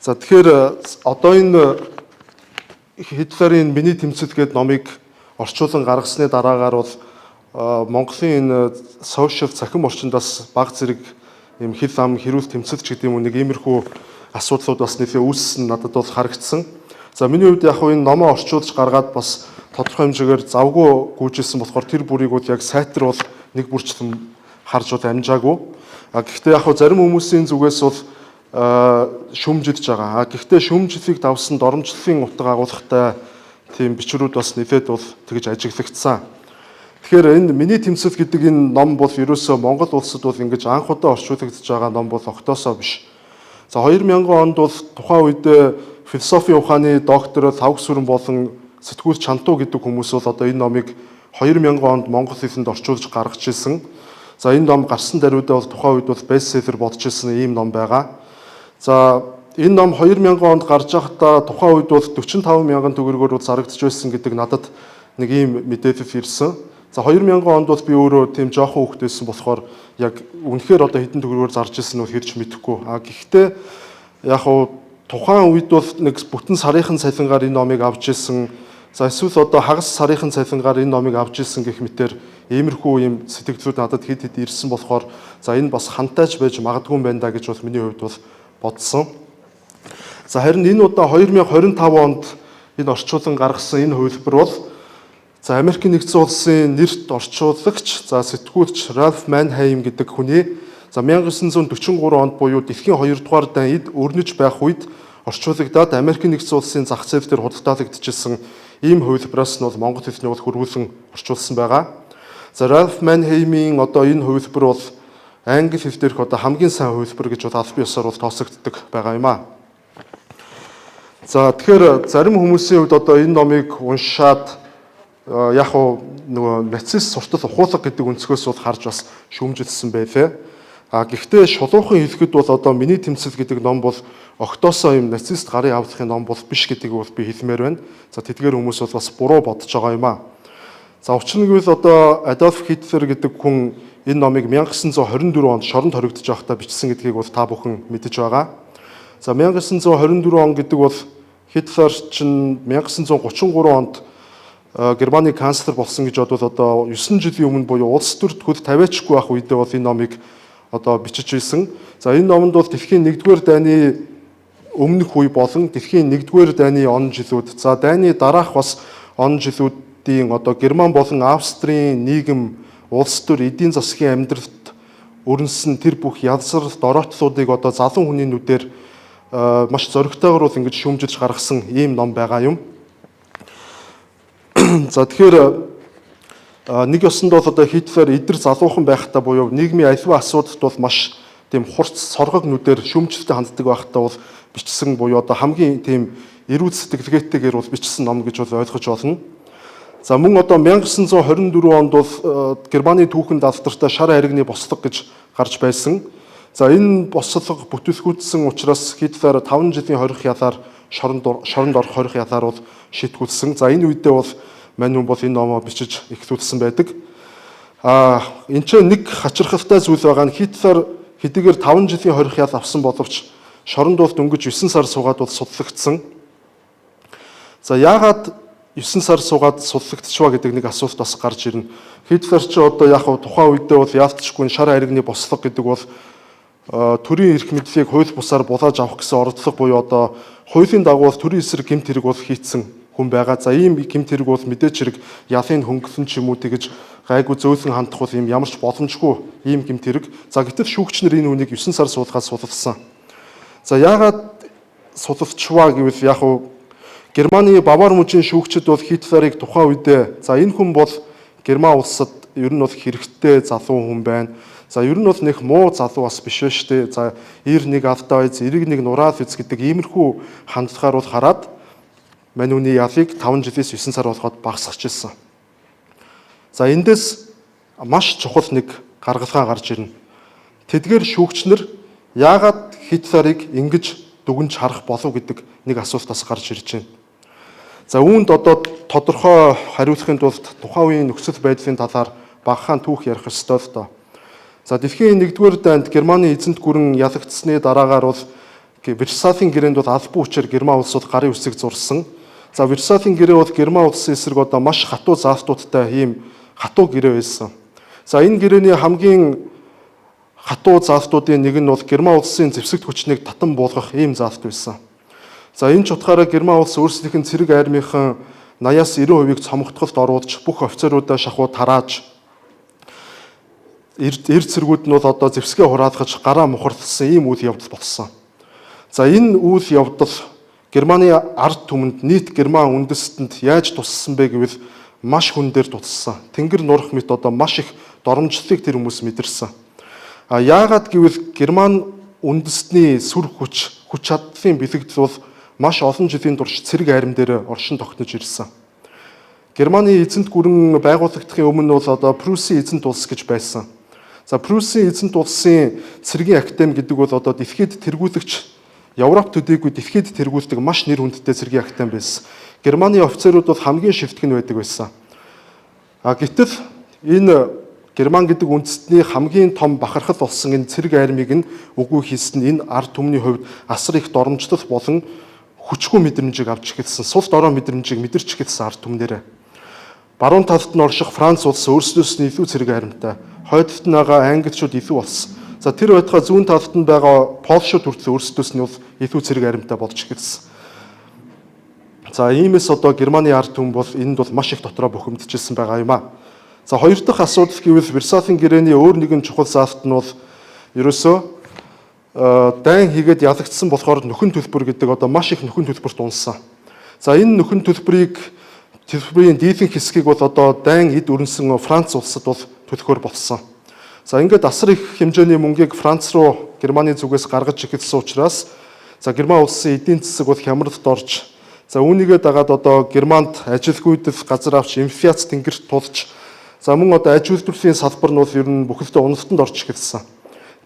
За тэгэхээр одоо энэ Хитлерийн миний тэмцэл гэдэг номыг орчуулан гаргасны дараагаар бол Монголын энэ сошиал цахим орчиндаас баг зэрэг юм хил ам хэрүүл тэмцэлч гэдэг юм уу нэг иймэрхүү асуудлууд бас нэлээ үүссэн надад бол харагдсан. За миний хувьд яг энэ номоо орчуулж гаргаад бас тодорхой хэмжээгээр завгүй гүйжсэн болохоор тэр бүрийг бол яг сайтар бол нэг бүрчлэн харж бол амжаагүй. Гэхдээ яг зарим хүмүүсийн зүгээс бол шүмжилж байгаа. Гэхдээ шүмжлийг давсан доромжлын утга агуулгатай тийм бичвэрүүд бас нэлээд бол тэгж ажиглагдсан. Тэгэхээр энэ миний тэмцэл гэдэг энэ ном бол ерөөсөө Монгол улсад бол ингэж анх удаа орчуулагдж байгаа ном бол огтоосоо биш. За 2000 онд бол тухайн үед философи ухааны доктор Лавг Сүрэн болон сэтгүүлч Чантуу гэдэг хүмүүс бол одоо энэ номыг 2000 онд монгол хэлэнд орчуулж гаргаж ирсэн. За энэ ном гарсан даруйдаа бол тухайн үед бол бестселлер болж ирсэн ийм ном байгаа. За энэ ном 2000 онд гарч байхдаа тухайн үед бол 45 мянган төгрөгөөр зарагдж байсан гэдэг надад нэг ийм мэдээлэл ирсэн. За 2000 онд бол би өөрөө тийм жоохон хүүхэд байсан болохоор яг үнэхээр одоо хэдэн төгрөгөөр зарж ирсэн нь хэрч мэдэхгүй. Гэхдээ яг тухайн үед бол нэг бүтэн сарынхан цалингаар энэ номыг авч ирсэн. За эсвэл одоо хагас сарынхан цалингаар энэ номыг авч ирсэн гэх мэтэр иймэрхүү юм сэтгэлдлүүд надад хэд ирсэн болохоор за энэ бас хантайч байж магадгүй юм байна да гэж бол миний хувьд бол бодсон. За харин энэ удаа 2025 онд энэ орчуулан гаргасан энэ хувилбар бол за Америкийн нэгдсэн улсын нэрт орчуулагч за сэтгүүлч Ральф Манхайм гэдэг хүний за 1943 онд буюу дэлхийн 2 дугаар дайнд өрнөж байх үед орчуулагдаад Америкийн нэгдсэн улсын зах зээл дээр худалдаалагдчихсан ийм хувилбараас нь бол монгол хэлний бол хөрвүүлэн орчуулсан байгаа. За Ральф Манхаймийн одоо энэ хувилбар бол англи хэл дээрх одоо хамгийн сайн хувилбар гэж бол албан ёсоор бол тооцогддог байгаа юм аа. За тэгэхээр зарим хүмүүсийн хувьд одоо энэ номыг уншаад яг нөгөө нацист суртал ухуулга гэдэг өнцгөөс бол харж бас шүүмжилсэн байлээ. Гэхдээ шулуухан хэлэхэд бол одоо миний тэмцэл гэдэг ном бол огтоосоо юм нацист гарын авлахын ном бол биш гэдгийг бол би хэлмээр байна. За тэдгээр хүмүүс бол бас буруу бодож байгаа юм аа. За учир нь гэвэл одоо Адольф Хитлер гэдэг хүн энэ номыг 1924 онд шоронд хоригдож байхдаа бичсэн гэдгийг бол та бүхэн мэдэж байгаа. За 1924 он гэдэг бол Хитлер чинь 1933 онд Германы канцлер болсон гэж бодвол одоо 9 жилийн өмнө буюу улс төрд хөл тавиачгүй байх үедээ бол энэ номыг одоо бичиж ирсэн. За энэ номонд бол дэлхийн 1-р дайны өмнөх үе болон дэлхийн 1-р дайны он жилүүд за дайны дараах бас он жилүүдийн одоо Герман болон Австрийн нийгэм улс төр эдийн засгийн амьдралд өрнөсөн тэр бүх язралт ороотлуудыг одоо залуу хүний нүдээр маш зоригтойгоор бол ингэж шүүмжилж гаргасан ийм ном байгаа юм. За тэгэхээр нэг ёсонд бол одоо Хитлер эдэр залуухан байхдаа буюу нийгмийн аливаа асуудалд бол маш тийм хурц соргог нүдээр шүүмжлэлтэй ханддаг байхдаа бол бичсэн буюу одоо хамгийн тийм эрүүл сэтгэлгээтэйгээр бол бичсэн ном гэж бол ойлгож болно. За мөн одоо 1924 онд бол Германы түүхэнд алдартай шар харигны бослого гэж гарч байсан. За энэ бослого бүтэлгүйтсэн учраас Хитлер 5 жилийн хорих ялаар шоронд орох хорих ялаар бол шийтгүүлсэн. За энэ үедээ бол мань хүн бол энэ номоо бичиж эхлүүлсэн байдаг. Энд чинь нэг хачирхалтай зүйл байгаа нь Хитлер хэдийгээр 5 жилийн хорих ял авсан боловч шоронд бол дөнгөж 9 сар суугаад бол судлагдсан. За яагаад 9 сар суугаад судлагдчихва гэдэг нэг асуулт бас гарч ирнэ. Хитлер ч одоо яг тухайн үедээ бол яалтчгүй шар харигны бослого гэдэг бол төрийн эрх мэдлийг хууль бусаар булааж авах гэсэн оролдлого буюу одоо хуулийн дагуу төрийн эсрэг гэмт хэрэг бол хийцэн хүн байгаа. За ийм гэмт хэрэг бол мэдээч хэрэг ялын хөнгөлөн ч юм уу тэгэж гайгүй зөөлөн хандах бол ийм ямар ч боломжгүй ийм гэмт хэрэг. За гэтэл шүүгч нар энэ үнийг 9 сар суулгаад суллсан. За яагаад суллчваа гэвэл яг Германы Бавар мужийн шүүгчид бол Хитлерийг тухайн үедээ за энэ хүн бол Герман улсад ер нь бол хэрэгтэй залуу хүн байна. За ер нь бол нэг муу залуу бас биш вэ штэ. За ир нэг алдаа байз, эрэг нэг нураал үз гэдэг иймэрхүү хандлагаар бол хараад мань үний ялыг 5 жилээс 9 сар болгоод багасгаж ирсэн. За эндээс маш чухал нэг гаргалгаа гарч ирнэ. Тэдгээр шүүгчнэр яагаад Хитлерийг ингэж дүгнж харах болов гэдэг нэг асуултаас гарч ирж байна. За үүнд одоо тодорхой хариулахын тулд тухайн үеийн нөхцөл байдлын талаар багахан түүх ярих ёстой л доо. За дэлхийн 1-р дайнд Германы эзэнт гүрэн ялагдсны дараагаар бол Версалийн гэрээнд бол албан хүчээр Герман улсууд гарын үсэг зурсан. За Версалийн гэрээ бол Герман улсын эсрэг одоо маш хатуу заалтуудтай ийм хатуу гэрээ байсан. За энэ гэрээний хамгийн хатуу заалтуудын нэг нь бол Герман улсын зэвсэгт хүчнийг татан буулгах ийм заалт байсан. За энэ ч утгаараа Герман улс өөрсдийнх нь цэрэг армийнхан 80-аас 90% цомогтголд оруулж бүх офицеруудаа шахуу тарааж эрд цэргүүд нь бол одоо зэвсгээ хураалгаж гараа мухардсан ийм үйл явдал болсон. За энэ үйл явдал Германы ард түмэнд нийт Герман үндэстэнд яаж туссан бэ гэвэл маш хүн дээр туссан. Тэнгэр нурах мэт одоо маш их доромжлолыг тэр хүмүүс мэдэрсэн. Яагаад гэвэл Герман үндэстний сүр хүч чадлын бэлэгдэл бол маш олон жилийн турш цэрэг арим дээр оршин тогтнож ирсэн. Германы эзэнт гүрэн байгуулагдахын өмнө бол одоо Пруссийн эзэнт улс гэж байсан. За Пруссийн эзэнт улсын цэргийн академи гэдэг бол одоо дэлхийд тэргүүлэгч Европ төдийгүй дэлхийд тэргүүлдэг маш нэр хүндтэй цэргийн академи байсан. Германы офицерууд бол хамгийн шивтгэн байдаг байсан. Гэтэл энэ Герман гэдэг үндэстний хамгийн том бахархал болсон энэ цэрэг армийг нь үгүй хийсэн энэ ард түмний хувьд асар их доромжлол болон хүчгүй мэдрэмжийг авч эхэлсэн, сул дорой мэдрэмжийг мэдэрч эхэлсэн ард түмнэрээ. Баруун талд нь орших Франц улс өөрсдөөс нь илүү цэрэг аримтай, хойдолд нь байгаа англичууд илүү болсон. За тэр байтугай зүүн талд нь байгаа Польшууд хүртэл өөрсдөөс нь бол илүү цэрэг аримтай болж эхэлсэн. За иймээс одоо Германы ард түмэн бол энд бол маш их дотроо бухимдчихсэн байгаа юм а. За хоёр дахь асуудал гэвэл Версалийн гэрээний өөр нэгэн чухал заалт нь бол ерөөсөө дайн хийгээд ялагдсан болохоор нөхөн төлбөр гэдэг одоо маш их нөхөн төлбөрт унсан. За энэ нөхөн төлбөрийн дийлэн хэсгийг бол одоо дайн эд өрнсөн Франц улсад бол төлөхөр болсон. За ингээд асар их хэмжээний мөнгийг Франц руу Германы зүгээс гаргаж эхэлсэн учраас за Герман улсын эдийн засаг бол хямралд орж за үүнийгээ дагаад одоо Германд ажилгүйдэл газар авч инфляц тэнгэрт тулж за мөн одоо аж үйлдвэрлэлийн салбар нь бол ер нь бүхэлдээ уналтанд орж эхэлсэн.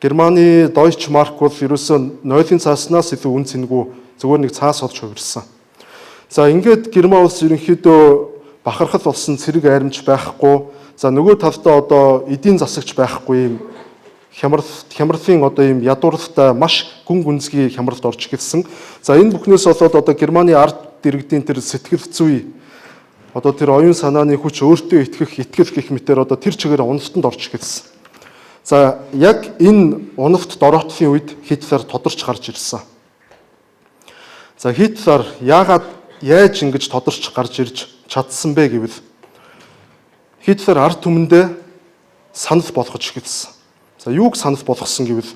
Германы Deutsche Mark бол ерөөсөө нойлын цааснаас илүү үн цэнэгүй зүгээр нэг цаас олж хувирсан. За ингээд Герман улс ерөнхийдөө бахархал болсон цэрэг аримч байхгүй. За нөгөө талдаа одоо эдийн засагч байхгүй юм хямралын одоо юм ядууралтай маш гүн гүнзгий хямралд орж эхэлсэн. За энэ бүхнээс болоод одоо Германы ард иргэдийн тэр сэтгэл зүй одоо тэр оюун санааны хүч өөртөө итгэх гэх мэтээр одоо тэр чигээр уналтанд орж эхэлсэн. За яг энэ уналт дороотлын үед Хитлер тодорч гарч ирсэн. За Хитлер яаж ингэж тодорч гарч ирж чадсан бэ гэвэл Хитлер ард түмэндээ санал болгож эхэлсэн. За юуг санал болгосон гэвэл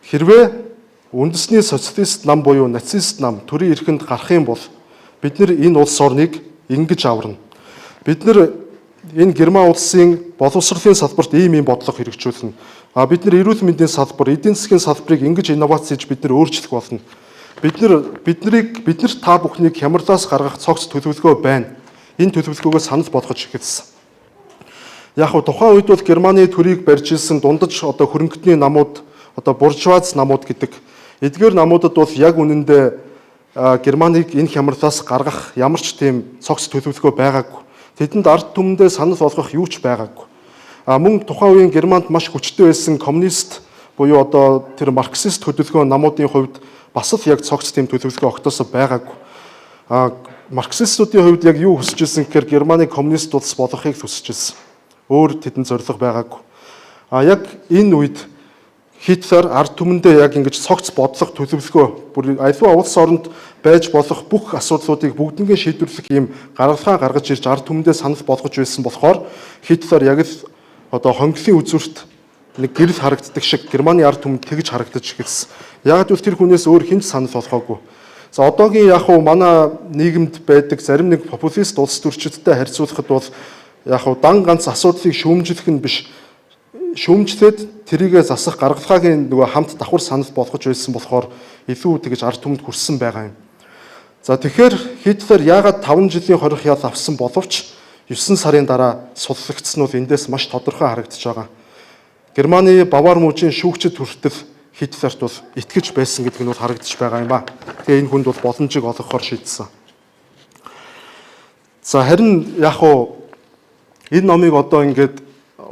хэрвээ үндэсний социалист нам буюу нацист нам төрийн эрхэнд гарах юм бол бид нэр энэ улс орныг ингэж аварна. Бид нэр энэ Герман улсын боловсролын салбарт ийм бодлого хэрэгжүүлнэ. Бид нэр эрүүл мэндийн салбар, эдийн засгийн салбарыг ингэж инновац хийж бид нэр өөрчлөх болно. Бид та бүхнийг хямралаас гаргах цогц төлөвлөгөө байна. Энэ төлөвлөгөөгөө санал болгож эхэлсэн. Яг нь тухайн үед бол Германы төрийг барьж ирсэн дундаж одоо хөрөнгөтний намууд, одоо буржуаз намууд гэдэг эдгээр намуудад бол яг үнэндээ Германыг энэ хямралаас гаргах ямар ч тийм цогц төлөвлөгөө байгаагүй. Тэдэнд ард түмэндээ санал болгох юу ч байгаагүй. Мөн тухайн үеийн Германд маш хүчтэй байсан коммунист буюу одоо тэр марксист хөдөлгөөн намуудын хувьд бас л яг цогц тийм төлөвлөгөө огтоосоо байгаагүй. Марксистуудын хувьд яг юу хүсэж ирсэн гэхээр Германы коммунист улс болохыг хүсэж ирсэн. Өөр тэдэнд зорилго байгаагүй. Яг энэ үед Хитлер ард түмэндээ яг ингэж цогц бодлого төлөвлөгөө бүр аливаа улс оронд байж болох бүх асуудлуудыг бүгднгийн шийдвэрлэх юм гаргалгаа гаргаж ирж ард түмэндээ санал болгож байсан болохоор Хитлер яг л одоо хонглын үзүүрт нэг гэрэл харагддаг шиг Германы ард түмэнд тэгж харагдаж эхэлсэн. Яг л тэр хүнээс өөр хэн ч санал болгоогүй. За одоогийн яг уу манай нийгэмд байдаг зарим нэг популист улс төрчидтэй харьцуулахад бол яг уу дан ганц асуудлыг шүүмжлэх нь биш шүүмжлээд тэрийгэ засах гаргалгаагийн нөгөө хамт давхар санал болгож байсан болохоор илүү тэгж ард түмэнд хүрсэн байгаа юм. За тэгэхээр Хитлер яагаад 5 жилийн хорих ял авсан боловч 9 сарын дараа суллагдсан нь эндээс маш тодорхой харагдаж байгаа. Германы Бавар мужийн шүүгчид хүртэл Хитлерт бол итгэж байсан гэдэг нь бол харагдаж байгаа юм ба. Тэгээ энэ хүнд бол боломжийг олгохоор шийдсэн. За харин яг уу энэ номыг одоо ингээд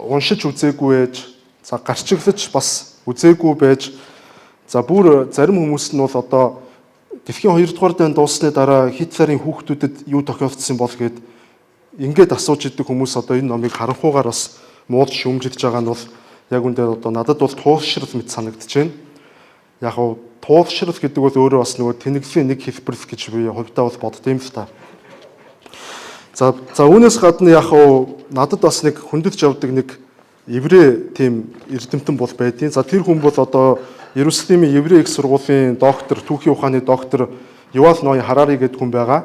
уншиж үзээгүй ээж, за гарчиглаж бас үзээгүй байж, За бүр зарим хүмүүс нь бол одоо дэлхийн 2 дугаар дайнд дууссаны дараа Хитлерийн хүүхдүүдэд юу тохиолдсон бол гээд ингээд асууж идэг хүмүүс одоо энэ номыг харанхуугаар бас муулж шүүмжидж байгаа нь бол яг үндэ одоо надад бол туушрал мэт санагдаж байна. Яг нь туушрал гэдэг бол өөрөө бас нөгөө тэнэглийн нэг хэлбэр гэж би хувьдаа бол бодд юм л та. За үүнээс гадна яг нь надад бас нэг хүндэж явдаг нэг еврей тийм эрдэмтэн бол байдیں۔ За тэр хүн бол одоо Иерусалимийн еврей их сургуулийн доктор, түүхийн ухааны доктор Ювал Ной Харари гэдэг хүн байгаа.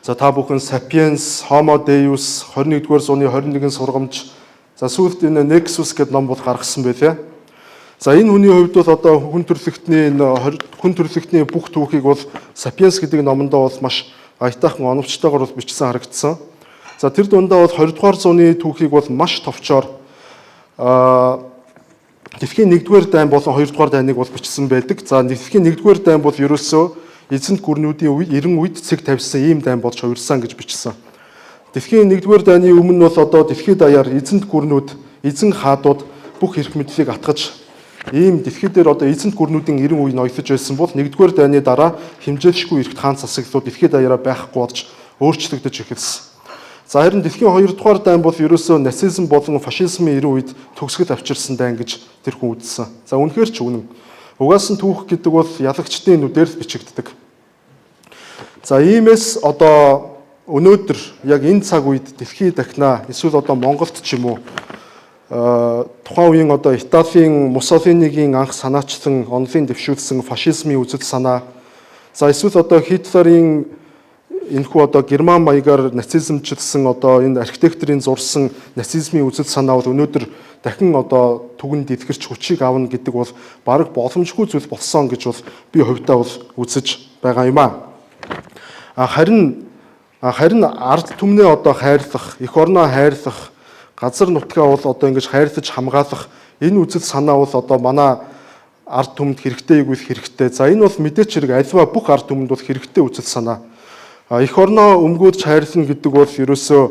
За та бүхэн Sapiens, Homo Deus 21-р зууны 21 сургамж, за сүүлд энэ Nexus гэдэг ном бол гаргасан байлээ. За энэ хүний хувьд бол одоо хүн төрлөختний бүх түүхийг бол Sapiens гэдэг номондоо бол маш аятайхан оновчтойгоор бол бичсэн харагдсан. За тэр дундаа бол 20-р зууны түүхийг бол маш товчоор дэлхийн 1-р дайн болон 2-р дайныг бол бичсэн байдаг. За дэлхийн 1-р дайн бол ерөөсөө эзэнт гүрнүүдийн үед 90 үед цэг тавьсан ийм дайн болж хувирсан гэж бичсэн. Дэлхийн 1-р дайны өмнө бол одоо дэлхийд даяар эзэнт гүрнүүд, эзэн хаадууд бүх эрх мэдлийг атгаж ийм дэлхий дээр одоо эзэнт гүрнүүдийн 90 үе ноёлож байсан бол 1-р дайны дараа хэмжээлшгүй эрхт хаан засаглалууд дэлхийд даяараа байхгүй болж өөрчлөгдөж эхэлсэн. За харин дэлхийн 2-р дайн бол ерөөсөө нацизм болон фашизмын 90 үед төгсгөл авчирсан дайн гэж тэр хүн үзсэн. За үнэхээр ч үнэн. Угаасан түүх гэдэг бол ялагчдын нүдээр л бичигддэг. За иймээс одоо өнөөдөр яг энэ цаг үед дэлхий дахина эсвэл одоо Монголд ч юм уу тухайн үеийн одоо Италийн Муссолинигийн анх санаачлан онлын дэвшүүлсэн фашизмын үзэл санаа, за эсвэл одоо Хитлерийн энэхүү одоо герман маягаар нацизмчилсан одоо энэ архитекторын зурсан нацизмын үзэл санаа бол өнөөдөр дахин одоо түгэнд дэлгэрч хүчийг авна гэдэг бол бараг боломжгүй зүйл болсон гэж бол би хувьдаа бол үзэж байгаа юм аа. Харин ард түмнээ одоо хайрлах, эх орноо хайрлах, газар нутгаа бол одоо ингэж хайрлаж хамгаалах энэ үзэл санаа бол одоо манай ард түмэнд хэрэгтэй ийгүйх хэрэгтэй. За энэ бол мэдээч хэрэг альва бүх ард түмэнд бол хэрэгтэй үзэл санаа. Эх орноо өмгөөлж хайрлана гэдэг бол ерөөсөө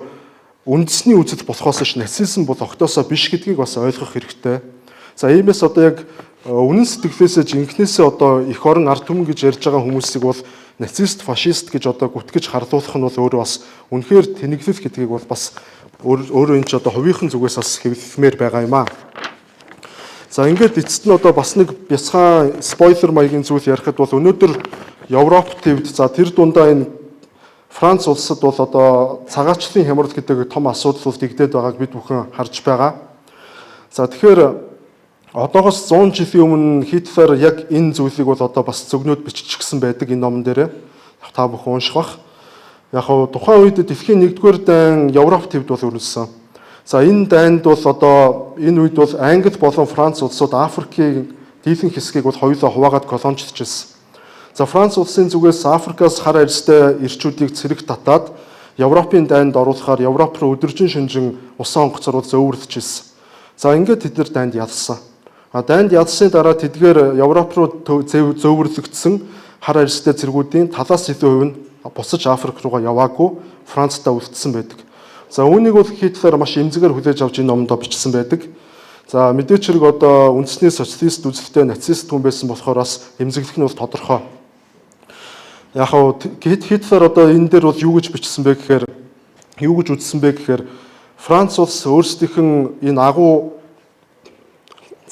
үндэсний үзэл болохоос ш нацизм бол огтоосоо биш гэдгийг бас ойлгох хэрэгтэй. За иймээс одоо яг үнэн сэтгэлээсээ жинхнээсээ одоо эх орон ард түмэн гэж ярьж байгаа хүмүүсийг бол нацист, фашист гэж одоо гүтгэж харлуулах нь бол өөрөө бас үнэхээр тэнэглэл гэдгийг бол бас өөрөө энэ ч одоо хувийнхан зүгээс бас хэвлэмээр байгаа юм аа. За ингээд эцэст нь одоо бас нэг бясхан спойлер маягийн зүйл ярихад бол өнөөдөр Европ төвд за тэр дундаа энэ Франц улсад бол одоо цагаачлалын хямрал гэдэг том асуудал бол дэгдээд байгааг бид бүхэн харж байгаа. За тэгэхээр одоогоос 100 жилийн өмнө Хитлер яг энэ зүйлийг бол одоо бас зөвгнөд биччихсэн байдаг энэ номон дээр. Та бүхэн унших бах. Яг нь тухайн үед дэлхийн 1-р дайн Европ төвд бол өрнөсөн. За энэ дайнд бол одоо энэ үед бол Англи болон Франц улсууд Африкийн дийлэн хэсгийг бол хоёулаа хуваагаад колончлж ирсэн. За Франц улсын зүгээс Африкаас хар арьстай ирчүүдийг цэрэг татаад Европын дайнд оруулахаар Европ руу өдөржин шөнжин усан онгоцоор зөөвөрлөж ирсэн. За ингээд тэд нар дайнд ялсан. Дайнд ялсны дараа тэдгээр Европ руу зөөвөрлөгдсөн хар арьстай цэргүүдийн талаас илүү хувь нь босож Африк руугаа яваагүй Францдаа үлдсэн байдаг. За үүнийг бол Хитлер маш эмзэгээр хүлээж авч энэ номдоо бичсэн байдаг. За мэдээч хэрэг одоо үндэсний социалист үзэлтэй нацист хүн байсан болохоор бас эмзэглэх нь бол тодорхой. Яг нь Хитлер одоо энэ дээр бол юу гэж бичсэн бэ гэхээр юу гэж үзсэн бэ гэхээр Франц улс өөрсдийнх нь энэ агуу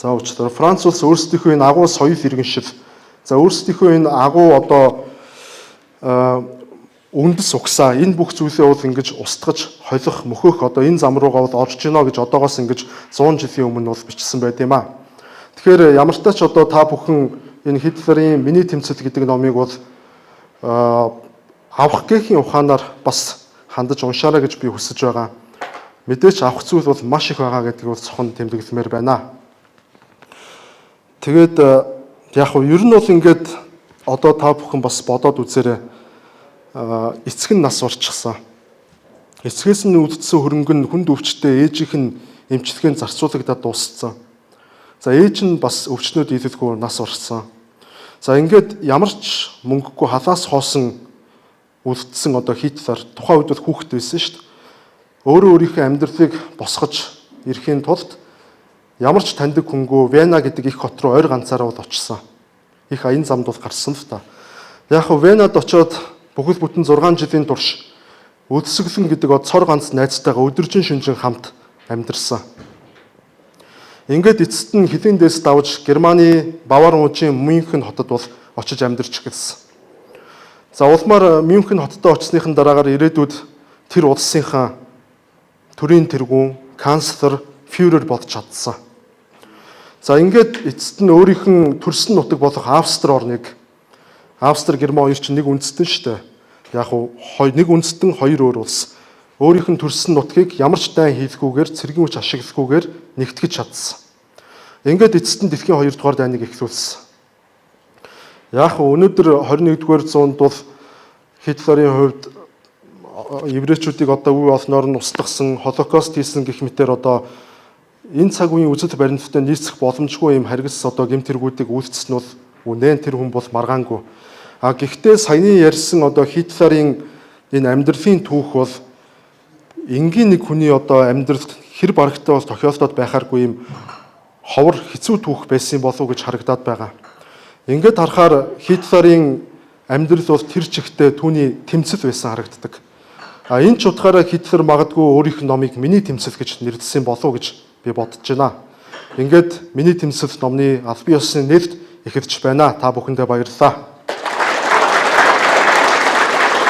Франц улс өөрсдийнхөө энэ агуу соёл иргэншил за өөрсдийнхөө энэ агуу одоо үндэс угсаа энэ бүх зүйлээ бол ингэж устгаж холих мөхөх одоо энэ зам руугаа бол орж гинэ гэж одоогоос ингэж 100 жилийн өмнө бол бичсэн байт юм аа. Тэгэхээр ямар ч тач одоо та бүхэн энэ Хитлерийн миний тэмцэл гэдэг номыг бол авах гээхийн ухаанаар бас хандаж уншаарай гэж би хүсэж байгаа. Мэдээч авах зүйл бол маш их байгаа гэдгийг бол цохон тэмдэглэмээр байна. Тэгээд яг нь ер нь бол ингээд одоо та бүхэн бас бодоод үзээрэй. Эцэг нь нас орчихсан. Эцгээс нь үлдсэн хөрөнгө нь хүнд өвчтэй ээжийнх нь эмчилгээнд зарцуулагдаад дууссан. За ээж нь бас өвчнөд ийлэлгүй нас орсон. За ингээд ямар ч мөнгөгүй халаас хоосон үлдсэн одоо Хитлер тухайн үед бол хүүхэд байсан шүү дээ. Өөрөө өөрийнхөө амьдралыг босгож ирэхийн тулд ямар ч таньдаг хүнгүй Вена гэдэг их хот руу ойр ганцаараа очсон. Их аян замд бол гарсан л та. Яг хөө Венад очоод бүхэл бүтэн 6 жилийн турш Өдсөглөн гэдэг цор ганц найзтайгаа өдөржин шөнжин хамт амьдарсан. Ингээд эцэст нь хэлийн дэс давж Германы Бавар мужийн Мюнхен хотод бол очиж амьдарч гэлсэн. За улмаар Мюнхен хотод очсныхан дараагаар ирээдүйд тэр улсынхаа төрийн тэргүүн, канцлер, фюрер болж чадсан. За ингээд эцэст нь өөрийнх нь төрсөн нутаг болох Австри орныг Австри Герман хоёр чинь нэг үндэстэн шүү дээ. Яг нэг үндэстэн хоёр өөр улс. Өөрийнх нь төрсөн нутгийг ямар ч дайн хийлгүүгээр цэргийн хүч ашиглахгүйгээр нэгтгэж чадсан. Ингээд эцэст нь дэлхийн 2 дугаар дайныг эхлүүлсэн. Яг өнөөдөр 21-р зуунд бол Хитлерийн хувьд еврейчүүдийг одоо үе олноор нь устгасан, Холокост хийсэн гэх мэтээр одоо энэ цаг үеийн үзэл баримттай нийцэх боломжгүй юм харгас одоо гэмтэргүүдийг үйлцсэн бол үнэн тэр хүн бол маргаангүй. Гэхдээ саяны ярьсан одоо Хитлерийн энэ амьдралын түүх бол энгийн нэг хүний одоо амьдралд хэр барагтай бол тохиолдоод байхааргүй юм ховор хэцүү түүх байсан болов уу гэж харагдаад байгаа. Ингээд харахаар Хитлерийн амьдрал бол тэр чигтээ түүний тэмцэл байсан харагддаг. Энэ ч утгаараа Хитлер магадгүй өөрийнх нь номыг миний тэмцэл гэж нэрлэсэн болов уу гэж би бодож байна. Ингээд миний тэмцэл номны албан ёсны нэрд ихэвч байна. Та бүхэндээ баярлалаа.